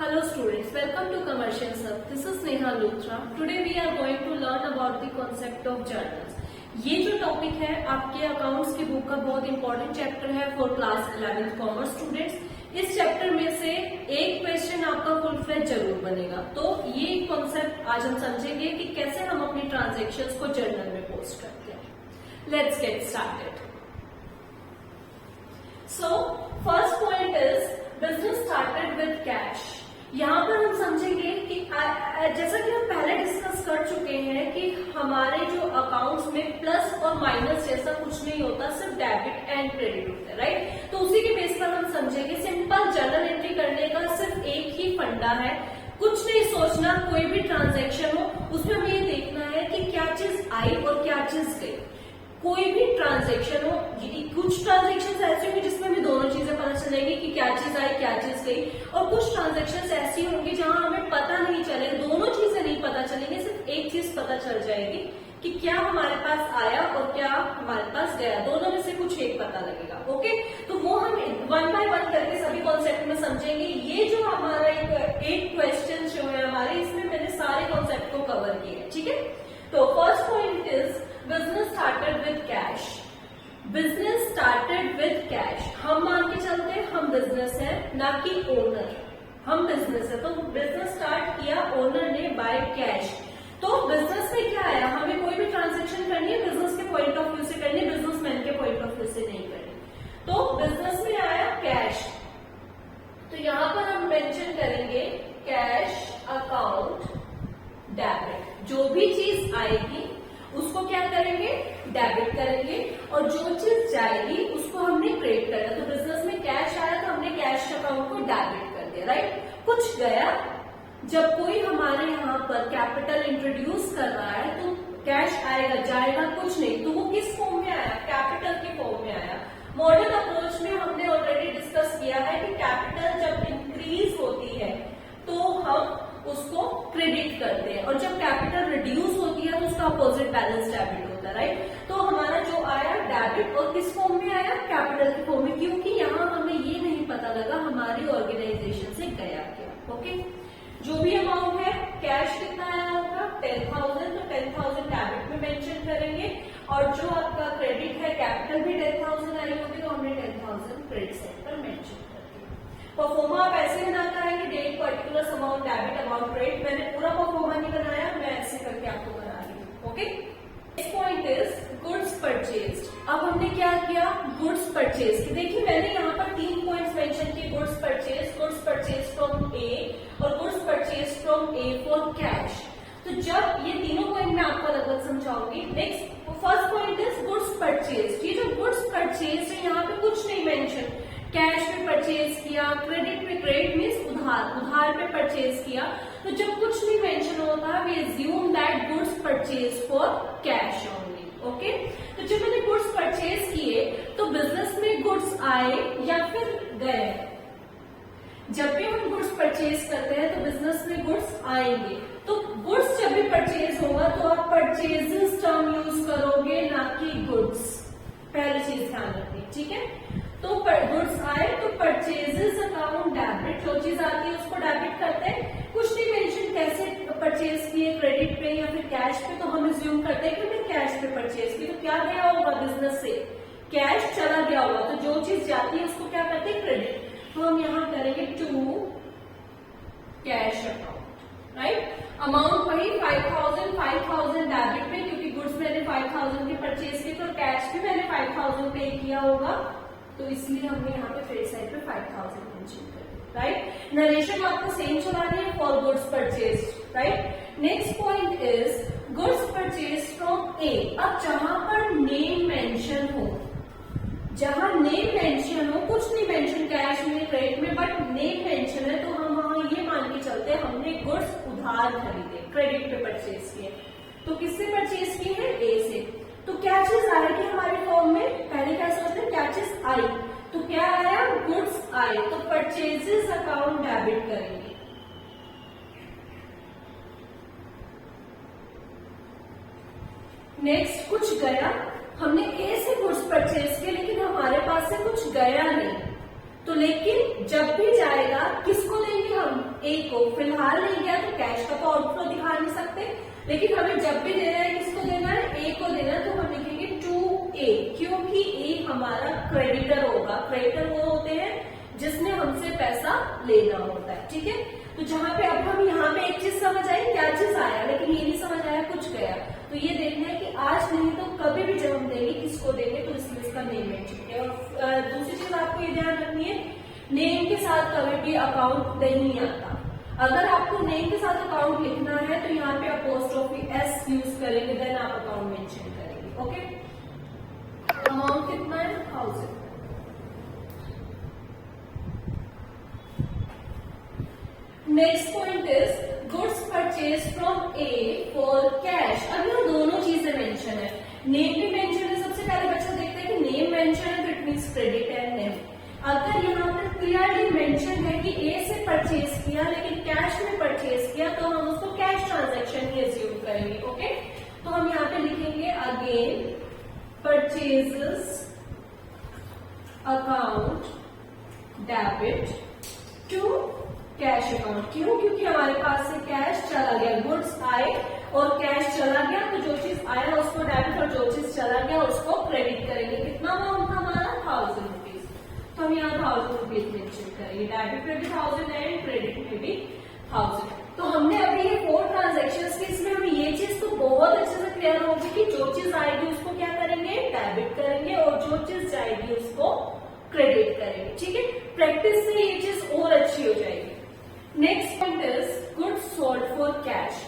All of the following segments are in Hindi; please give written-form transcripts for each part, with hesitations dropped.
Hello students, welcome to Commercial Sub. This is Neha Luthra. Today we are going to learn about the concept of journals. ये जो टॉपिक है आपके अकाउंट्स की बुक का बहुत इंपॉर्टेंट चैप्टर है for class 11th commerce students. इस चैप्टर में से एक क्वेश्चन आपका फुल फ्लैश जरूर बनेगा। तो ये कॉन्सेप्ट आज हम समझेंगे कि कैसे हम अपनी ट्रांजेक्शन्स को जर्नल में पोस्ट करते हैं। Let's get started. So first point is business started with cash. यहाँ पर हम समझेंगे कि जैसा कि हम पहले डिस्कस कर चुके हैं कि हमारे जो अकाउंट्स में प्लस और माइनस जैसा कुछ नहीं होता, सिर्फ डेबिट एंड क्रेडिट होता है, राइट। तो उसी के बेस पर हम समझेंगे सिंपल जर्नल एंट्री करने का सिर्फ एक ही फंडा है। कुछ नहीं सोचना, कोई भी ट्रांजैक्शन हो उसमें हमें ये देखना है कि क्या चीज आई और क्या चीज गई। कोई भी ट्रांजैक्शन हो, कुछ ट्रांजैक्शन ऐसी होंगी जिसमें हमें दोनों चीजें पता चलेगी कि क्या चीज आई क्या चीज गई, और कुछ ट्रांजैक्शन ऐसी होंगी जहां हमें पता नहीं चले, दोनों चीजें नहीं पता चलेंगी, सिर्फ एक चीज पता चल जाएगी कि क्या हमारे पास आया और क्या हमारे पास गया, दोनों में से कुछ एक पता लगेगा। ओके, तो वो हम वन बाय वन करके सभी कॉन्सेप्ट में समझेंगे। ये जो हमारा एक क्वेश्चन जो है हमारे, इसमें मैंने सारे कॉन्सेप्ट को कवर किए, ठीक है। तो first point is business started with cash. Business started with cash, हम मान के चलते हैं हम बिजनेस है ना कि ओनर, हम बिजनेस है। तो बिजनेस स्टार्ट किया ओनर ने बाय कैश। तो बिजनेस में क्या आया, हमें कोई भी ट्रांजैक्शन करनी है बिजनेस के पॉइंट ऑफ व्यू से करनी है, बिजनेसमैन के पॉइंट ऑफ व्यू से नहीं करनी। तो बिजनेस में आया कैश, तो यहां पर हम मेंशन करेंगे कैश अकाउंट डेबिट। जो भी चीज आएगी उसको क्या करेंगे, डेबिट करेंगे, और जो चीज जाएगी उसको हमने क्रेडिट करना। तो बिजनेस में कैश आया तो हमने कैश अकाउंट को डेबिट कर दिया, राइट। कुछ गया, जब कोई हमारे यहाँ पर कैपिटल इंट्रोड्यूस कर रहा है तो कैश आएगा, जाएगा कुछ नहीं। तो वो किस फॉर्म में आया, कैपिटल के फॉर्म में आया। मॉडर्न अप्रोच में हमने ऑलरेडी डिस्कस किया है कि कैपिटल जब इंक्रीज होती है तो हम उसको क्रेडिट करते हैं, और जब कैपिटल रिड्यूस होती है तो उसका अपोजिट बैलेंस डेबिट होता है, राइट। तो हमारा जो आया डेबिट, और किस फॉर्म में आया, कैपिटल के फॉर्म में, क्योंकि यहाँ हमें ये नहीं पता लगा हमारी ऑर्गेनाइजेशन से गया क्या। ओके, जो भी अमाउंट है, कैश कितना आया होगा 10,000, तो 10,000 डेबिट में मेंशन करेंगे, और जो आपका क्रेडिट है कैपिटल भी 10,000 आई होगी तो हमने 10,000 क्रेडिट साइड पर मेंशन। परफॉर्मा आप ऐसे बनाता है कि date particular amount debit amount credit. मैंने पूरा परफॉर्मा नहीं बनाया, मैं ऐसे करके आपको बना रही हूँ। Okay, next point is goods purchased. अब हमने क्या किया, गुड्स परचेज की। देखिए मैंने यहाँ पर 3 पॉइंट्स मेंशन किए, गुड्स परचेज फ्रॉम ए और goods purchase from A for cash. तो जब ये तीनों पॉइंट मैं आपको अलग अलग समझाऊंगी। Next first point is goods purchase. ये जो गुड्स परचेज है यहाँ पे कुछ नहीं मेंशन, कैश पे परचेज किया, क्रेडिट पे, क्रेडिट मीन्स उधार पे परचेज किया। तो जब कुछ नहीं मेंशन होता है, we assume that goods purchase for cash only. Okay, तो जब मैंने गुड्स परचेज किए तो बिजनेस में गुड्स आए या फिर गए। जब भी हम गुड्स परचेज करते हैं तो बिजनेस में गुड्स आएंगे। तो गुड्स जब भी परचेज होगा तो आप परचेजेस टर्म यूज करोगे, ना कि गुड्स। पहली चीज ध्यान रखनी, ठीक है। तो गुड्स आए तो परचेजेस अकाउंट डेबिट, जो चीज आती है उसको डेबिट करते हैं। कुछ नहीं मेंशन कैसे परचेज किए, क्रेडिट पे या फिर कैश पे, तो हम अज्यूम करते हैं कि हमने कैश पे परचेज की। तो क्या गया होगा बिजनेस से, कैश चला गया होगा, तो जो चीज जाती है उसको क्या करते हैं, क्रेडिट। तो हम यहाँ करेंगे to cash account, right. Amount वही 5,000 डेबिट में, क्योंकि गुड्स मैंने 5,000 के परचेज किए, तो कैश भी मैंने 5,000 पे किया होगा, तो इसलिए हमने यहाँ पे क्रेडिट साइड पे 5,000 मेंशन कर दिया, राइट। नरेशन आपको सेम चलानी है for goods purchase, right. Next point is goods purchase from A. अब जहां पर नेम मेंशन हो, जहां नेम मेंशन हो, कुछ नहीं मेंशन कैश में, क्रेडिट में, बट नेम मेंशन है, तो हम वहां ये मान के चलते हैं हमने गुड्स उधार खरीदे, क्रेडिट पे परचेज किए। तो किससे परचेज किए हैं, ए से। तो क्या चीज आएगी हमारे फॉर्म में, पहले क्या सोचते हैं, क्या चीज आई, तो क्या आया, गुड्स आए, तो परचेजेस अकाउंट डेबिट करेंगे। नेक्स्ट कुछ गया, हमने ए से गुड्स परचेज किए लेकिन हमारे पास से कुछ गया नहीं, तो लेकिन जब भी जाएगा किसको लेंगे हम, ए को फिलहाल नहीं गया तो कैश का तो आउटफ्लो दिखा नहीं सकते, लेकिन हमें जब भी देना है किसको देना है, ए को देना है, तो हम लिखेंगे टू ए, क्योंकि ए हमारा क्रेडिटर होगा। क्रेडिटर वो होते हैं जिसने हमसे पैसा लेना होता है, ठीक है। तो जहां पे अब हम यहाँ पे एक चीज समझ आई, क्या चीज आया, लेकिन ये नहीं समझ आया कुछ गया, तो ये देखना है कि आज नहीं तो कभी भी जब हम देंगे किसको देंगे तो इसलिए इसका नेम मेंशन है। और दूसरी चीज आपको ये ध्यान रखनी है, नेम के साथ कभी भी अकाउंट नहीं आता। अगर आपको नेम के साथ अकाउंट लिखना है तो यहाँ पे अपोस्ट्रोफी एस यूज करेंगे, देन आप अकाउंट मेंशन करेंगे, ओके। अमाउंट कितना है, 1000। Next point is goods purchase from A for cash. अब यहाँ दोनों चीजें मेंशन है, नेम भी मेंशन है। सबसे पहले बच्चा देखते हैं कि नेम मेंशन है तो it means credit and name. अगर यहाँ पर क्लियरली मेंशन है कि ए से परचेज किया लेकिन कैश में परचेज किया तो हम उसको कैश ट्रांजैक्शन ही एज्यूम करेंगे, ओके। तो हम यहाँ पे लिखेंगे again purchases account debit to cash account. क्यों? क्योंकि हमारे पास से कैश चला गया, गुड्स आए और कैश चला गया, तो जो चीज आया उसको डेबिट और जो चीज चला गया उसको क्रेडिट करेंगे। कितना अमाउंट था हमारा, 1000 रुपीज, तो हम यहाँ 1000 रुपीज मेंशन करेंगे। डेबिट में भी 1000 एंड क्रेडिट में भी 1000। तो हमने अभी ये 4 ट्रांजेक्शन के, इसमें हमें ये चीज तो बहुत अच्छे से क्लियर होगी कि जो चीज आएगी उसको क्या करेंगे, डेबिट करेंगे, और जो चीज जाएगी उसको क्रेडिट करेंगे, ठीक है। प्रैक्टिस से ये चीज और अच्छी हो जाएगी। Next point is goods sold for cash.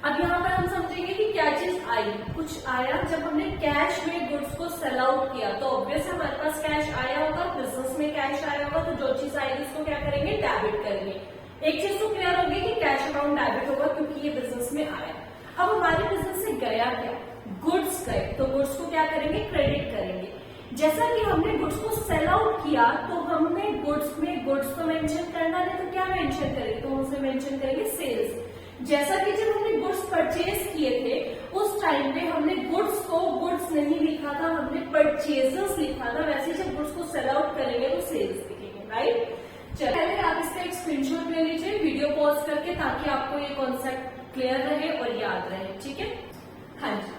अब यहाँ पर हम समझेंगे कि क्या चीज आई, कुछ आया। जब हमने कैश में गुड्स को सेल आउट किया तो ऑब्वियस हमारे पास कैश आया होगा, बिजनेस में कैश आया होगा, तो जो चीज आएगी उसको क्या करेंगे, डेबिट करेंगे। एक चीज तो क्लियर होगी कि कैश अकाउंट डेबिट होगा क्योंकि ये बिजनेस में आया। अब हमारे बिजनेस से गया क्या, गुड्स गए, तो गुड्स को क्या करेंगे, क्रेडिट करेंगे। जैसा कि हमने गुड्स को सेल आउट किया तो हमने गुड्स में गुड्स तो मेंशन करना है, तो क्या मेंशन करेंगे, तो हम उसमें मेंशन करेंगे सेल्स। जैसा कि जब हमने गुड्स परचेज किए थे उस टाइम पे हमने गुड्स को गुड्स नहीं लिखा था, हमने परचेजेस लिखा था। वैसे जब गुड्स को सेल आउट करेंगे तो सेल्स लिखेंगे, राइट। चलिए पहले आप इसका एक स्क्रीनशॉट ले लीजिए वीडियो पॉज करके, ताकि आपको ये कॉन्सेप्ट क्लियर रहे और याद रहे, ठीक है। हाँ जी,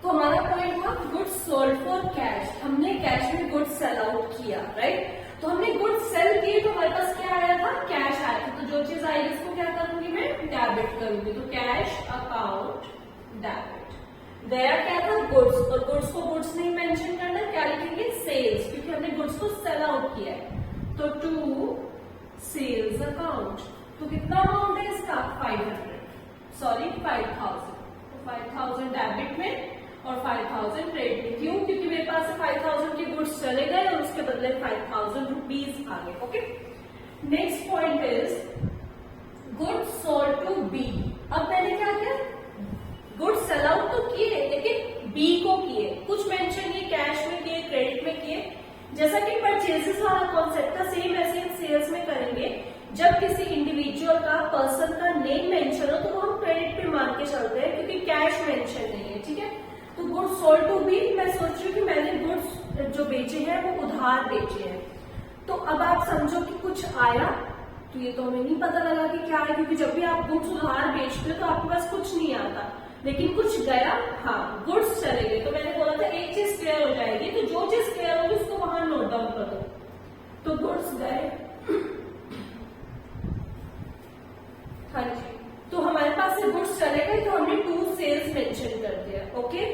तो हमारा पॉइंट था गुड्स सोल्ड फॉर कैश। हमने कैश में गुड्स सेल आउट किया, राइट। तो हमने गुड्स सेल किए तो हमारे पास क्या आया था, कैश आया था। तो जो चीज आएगी इसको क्या करूंगी मैं, डेबिट करूंगी। तो कैश अकाउंट डेबिट। गया क्या था, गुड्स, और गुड्स को गुड्स नहीं मेंशन करना, क्या लिखेंगे, सेल्स, क्योंकि हमने गुड्स को सेल आउट किया है। तो टू सेल्स अकाउंट। तो कितना अमाउंट है इसका, 5000। 5000 डेबिट में और 5000 क्रेडिट में। क्यों? क्योंकि मेरे पास 5000 के गुड्स चले गए और उसके बदले 5000 रुपीज आ गए, okay. Next point is goods sold to B. अब मैंने क्या किया, गुड्स सेल आउट तो किए लेकिन बी को किए, कुछ मेंशन किए, कैश में किए, क्रेडिट में किए। जैसा कि परचेजेस वाला कॉन्सेप्ट था, सेम ऐसे हम सेल्स में करेंगे। जब किसी इंडिविजुअल का, पर्सन का नेम मेंशन हो तो वो हम क्रेडिट पे मान के चलते हैं क्योंकि कैश मेंशन नहीं है, ठीक है। तो गुड्स सोल्ड टू बी, मैं सोच रही हूँ कि मैंने गुड्स जो बेचे हैं वो उधार बेचे हैं। तो अब आप समझो कि कुछ आया, तो ये तो हमें नहीं पता लगा कि क्या है, क्योंकि जब भी आप गुड्स उधार बेचते हो तो आपके पास कुछ नहीं आता, लेकिन कुछ गया, हाँ गुड्स चले गए। तो मैंने बोला था एक चीज क्लियर हो जाएगी, तो जो चीज क्लियर होगी उसको वहां नोट डाउन कर दो। तो गुड्स गए, हाँ जी, तो हमारे पास से गुड्स चले गए तो हमने टू सेल्स मेंशन कर दिया, ओके।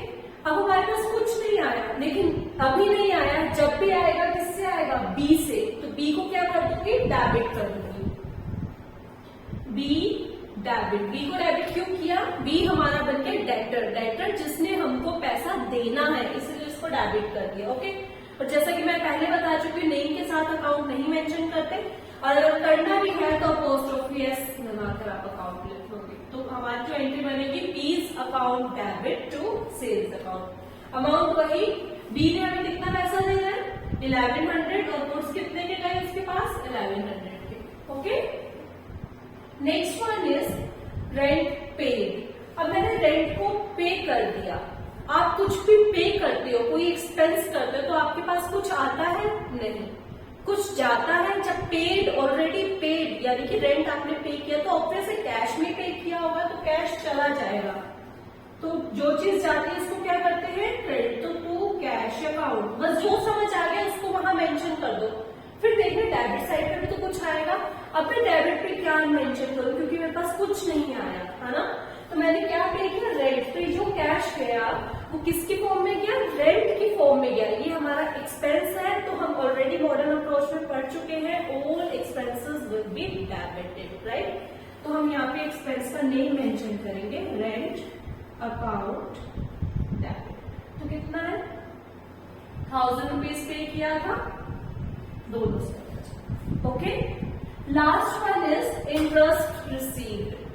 अब हमारे पास कुछ नहीं आया, लेकिन अभी नहीं आया, जब भी आएगा किससे आएगा, बी से। तो बी को क्या कर दूंगी, डेबिट कर दूंगी। बी डेबिट, बी को डेबिट क्यों किया, बी हमारा बन गया डेटर, डेटर जिसने हमको पैसा देना है, इसलिए उसको डेबिट कर दिया, ओके। और जैसा कि मैं पहले बता चुकी हूँ, नेम के साथ अकाउंट नहीं मेंशन करते, और अगर करना भी है तो अपोस्ट्रोफी एस लगाकर आप अकाउंट लिखोगे। तो हमारी जो एंट्री बनेगी, B's account debit to sales account. Amount वही, बी ने हमें कितना पैसा देना है, 1100, और गुड्स कितने के गए उसके पास, 1100 के, okay. Next one is rent paid. अब मैंने रेंट को पे कर दिया। आप कुछ भी पे करते हो, कोई एक्सपेंस करते हो, तो आपके पास कुछ आता है, नहीं। कुछ जाता है, जब पेड, ऑलरेडी पेड, यानी कि रेंट आपने पे किया तो ऑब्वियसली कैश में पे किया होगा तो कैश चला जाएगा। तो जो चीज जाती है इसको क्या करते हैं, क्रेडिट। तो टू कैश अकाउंट, बस जो समझ आ गया उसको वहां मेंशन कर दो। फिर देखिए डेबिट साइड पे भी तो कुछ आएगा। अब मैं डेबिट पे क्या मेंशन करूं, क्योंकि मेरे पास कुछ नहीं आया है ना, तो मैंने क्या पे किया, रेंट। तो जो कैश गया वो किसकी फॉर्म में गया, रेंट की फॉर्म में गया। ये हमारा एक्सपेंस है, तो हम ऑलरेडी मॉडर्न अप्रोच में पढ़ चुके हैं, all expenses will be debited, right. तो हम यहाँ पे एक्सपेंस का नेम मेंशन करेंगे, रेंट अकाउंट डेबिट। तो कितना है, 1000 रुपीज पे किया था, दोनों से। Okay, last one is interest received.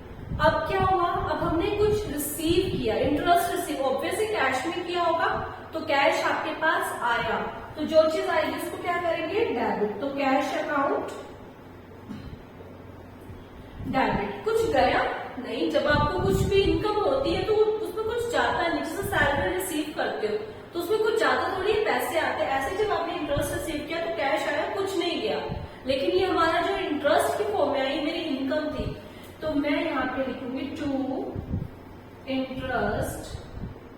अब क्या हुआ, अब हमने कुछ रिसीव किया, इंटरेस्ट रिसीव, ऑब्वियसली कैश में किया होगा, तो कैश आपके पास आया, तो जो चीज आएगी उसको क्या करेंगे, डेबिट। तो कैश अकाउंट डेबिट। कुछ गया नहीं, जब आपको कुछ भी इनकम होती है तो उसमें कुछ जाता है, जैसे सैलरी रिसीव करते हो तो उसमें कुछ ज्यादा थोड़ी पैसे आते हैं। ऐसे जब आपने इंटरेस्ट रिसीव किया तो कैश आया, कुछ नहीं गया। लेकिन ये हमारा जो इंटरेस्ट की फॉर्म में आई, मेरी इनकम थी, तो मैं यहाँ पे लिखूंगी टू इंटरेस्ट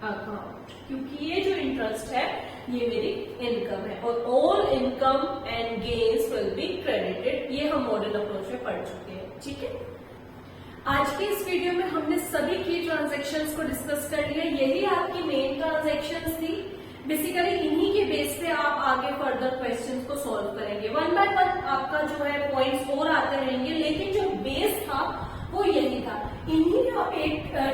अकाउंट, क्योंकि ये जो इंटरेस्ट है ये मेरी इनकम है, और all income and gains will be credited. ये हम मॉडल अप्रोच में पढ़ चुके हैं, ठीक है। आज के इस वीडियो में हमने सभी की ट्रांजैक्शंस को डिस्कस कर लिया, यही आपकी मेन ट्रांजैक्शंस थी। बेसिकली इन्हीं के बेस पे आप आगे फर्दर क्वेश्चंस को सॉल्व करेंगे, वन बाय वन आपका जो है पॉइंट्स और आते रहेंगे, लेकिन जो बेस था वो यही था। इन्हीं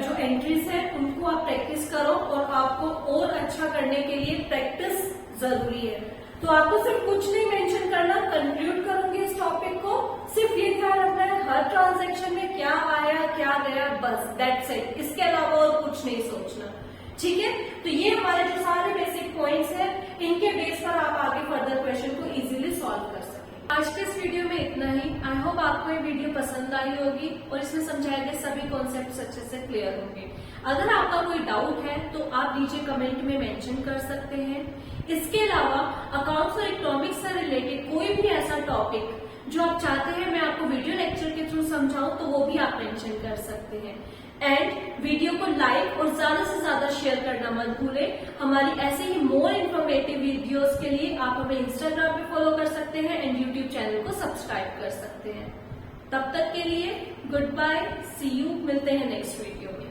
जो एंट्रीज है उनको आप प्रैक्टिस करो, और आपको और अच्छा करने के लिए प्रैक्टिस जरूरी है। तो आपको सिर्फ कुछ नहीं मेंशन करना, कंक्लूड करूंगी इस टॉपिक को, सिर्फ ये ख्याल रखना है हर ट्रांजैक्शन में क्या आया क्या गया, बस दैट्स इट, इसके अलावा और कुछ नहीं सोचना, ठीक है। तो ये हमारे जो सारे बेसिक पॉइंट्स हैं, इनके बेस पर आप आगे फर्दर क्वेश्चन को इजीली सॉल्व कर सकें। आज के इस वीडियो में इतना ही। आई होप आपको ये वीडियो पसंद आई होगी और इसमें समझाए गए सभी कॉन्सेप्ट्स अच्छे से क्लियर होंगे। अगर आपका कोई डाउट है तो आप नीचे कमेंट में मेंशन कर सकते हैं। इसके अलावा अकाउंट्स और इकोनॉमिक्स से रिलेटेड कोई भी ऐसा टॉपिक जो आप चाहते हैं मैं आपको वीडियो लेक्चर के थ्रू समझाऊं, तो वो भी आप मेंशन कर सकते हैं। एंड वीडियो को लाइक और ज्यादा से ज्यादा शेयर करना मत भूलें। हमारी ऐसे ही मोर इन्फॉर्मेटिव वीडियोस के लिए आप हमें इंस्टाग्राम पे फॉलो कर सकते हैं एंड यूट्यूब चैनल को सब्सक्राइब कर सकते हैं। तब तक के लिए गुड बाय, सी यू, मिलते हैं नेक्स्ट वीडियो में।